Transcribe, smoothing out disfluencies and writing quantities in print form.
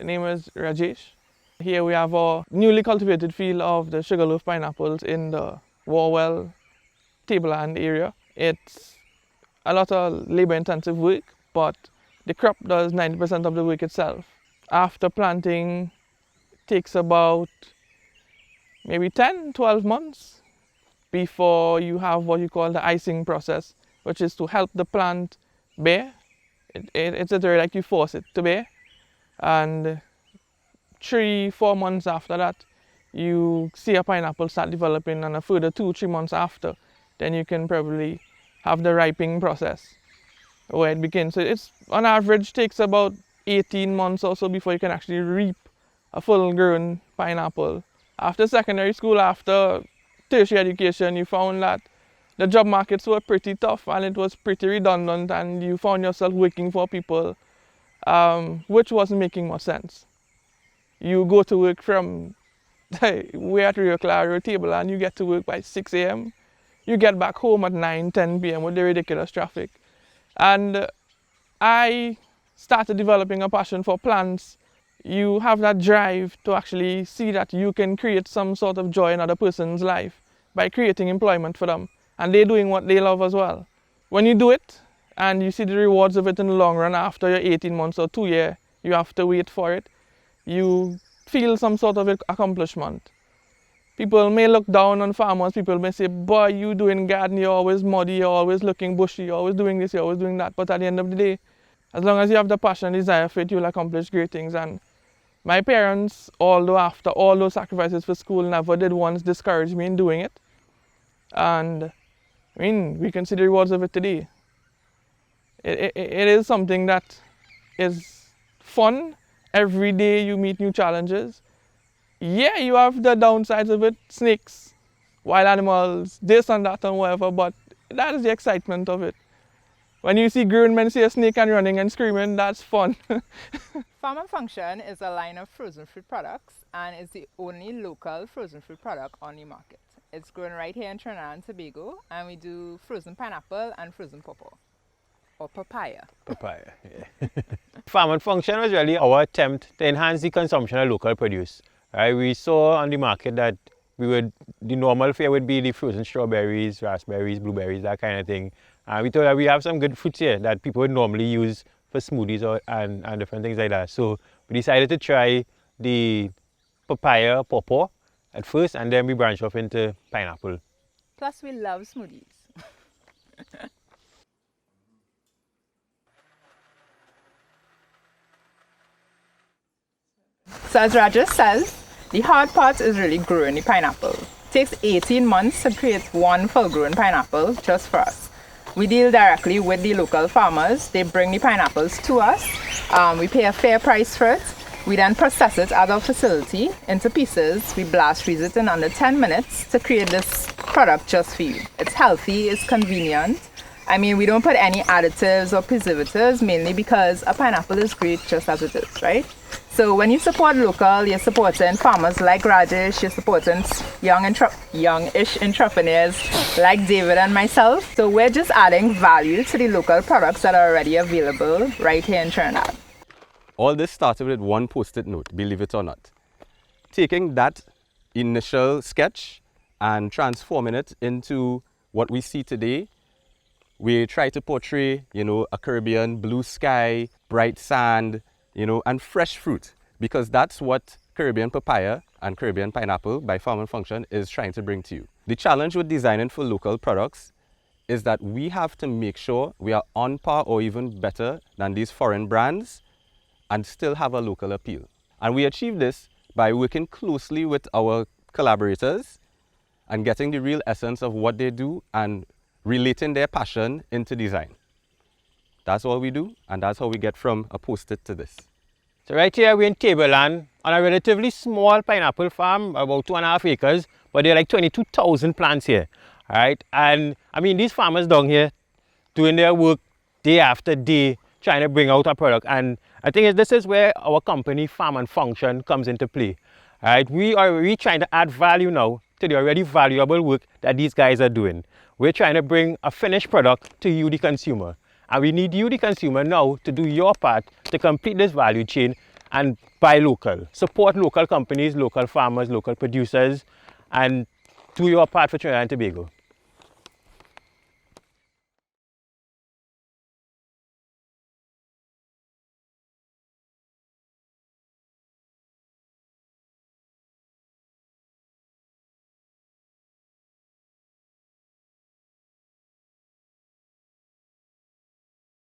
name is Rajesh. Here we have our newly cultivated field of the sugarloaf pineapples in the Warwell, Tableland area. It's a lot of labor-intensive work, but the crop does 90% of the work itself. After planting, it takes about maybe 10-12 months before you have what you call the icing process, which is to help the plant bear. It's literally like you force it to bear. And 3-4 months after that, you see a pineapple start developing, and a further 2-3 months after, then you can probably have the ripening process where it begins. So it's on average takes about 18 months or so before you can actually reap a full-grown pineapple. After secondary school, after tertiary education, you found that the job markets were pretty tough and it was pretty redundant, and you found yourself working for people which wasn't making much sense. You go to work from we're at Rio Claro table and you get to work by 6 a.m. You get back home at 9-10 p.m. with the ridiculous traffic. And I started developing a passion for plants. You have that drive to actually see that you can create some sort of joy in another person's life by creating employment for them. And they're doing what they love as well. When you do it and you see the rewards of it in the long run, after your 18 months or 2 years, you have to wait for it, you feel some sort of accomplishment. People may look down on farmers. People may say, boy, you doing garden, you're always muddy, you're always looking bushy, you're always doing this, you're always doing that. But at the end of the day, as long as you have the passion and desire for it, you'll accomplish great things. And my parents, although after all those sacrifices for school, never did once discourage me in doing it. And I mean, we can see the rewards of it today. It is something that is fun. Every day you meet new challenges. Yeah, you have the downsides of it, snakes, wild animals, this and that and whatever, but that is the excitement of it. When you see grown men see a snake and running and screaming, that's fun. Farm and Function is a line of frozen fruit products and is the only local frozen fruit product on the market. It's grown right here in Trinidad and Tobago, and we do frozen pineapple and frozen pawpaw, or papaya. Papaya, yeah. Farm and Function was really our attempt to enhance the consumption of local produce. Right? We saw on the market that the normal fare would be the frozen strawberries, raspberries, blueberries, that kind of thing. And we thought that we have some good fruits here that people would normally use for smoothies and different things like that. So we decided to try the papaya pawpaw at first, and then we branched off into pineapple. Plus we love smoothies. So as Rajesh says, the hard part is really growing the pineapple. It takes 18 months to create one full-grown pineapple just for us. We deal directly with the local farmers. They bring the pineapples to us. We pay a fair price for it. We then process it at our facility into pieces. We blast freeze it in under 10 minutes to create this product just for you. It's healthy, it's convenient. I mean, we don't put any additives or preservatives, mainly because a pineapple is great just as it is, right? So when you support local, you're supporting farmers like Rajesh, you're supporting youngish entrepreneurs like David and myself. So we're just adding value to the local products that are already available right here in Trinidad. All this started with one post-it note, believe it or not. Taking that initial sketch and transforming it into what we see today. We try to portray, a Caribbean blue sky, bright sand, and fresh fruit, because that's what Caribbean papaya and Caribbean pineapple by Farm and Function is trying to bring to you. The challenge with designing for local products is that we have to make sure we are on par or even better than these foreign brands and still have a local appeal. And we achieve this by working closely with our collaborators and getting the real essence of what they do and relating their passion into design. That's all we do, and that's how we get from a post-it to this. So right here we're in Tableland on a relatively small pineapple farm, about 2.5 acres, but there are like 22,000 plants here. All right, and I mean, these farmers down here doing their work day after day, trying to bring out a product. And I think this is where our company Farm and Function comes into play. All right, we are really trying to add value now to the already valuable work that these guys are doing. We're trying to bring a finished product to you, the consumer. And we need you, the consumer, now to do your part to complete this value chain and buy local. Support local companies, local farmers, local producers, and do your part for Trinidad and Tobago.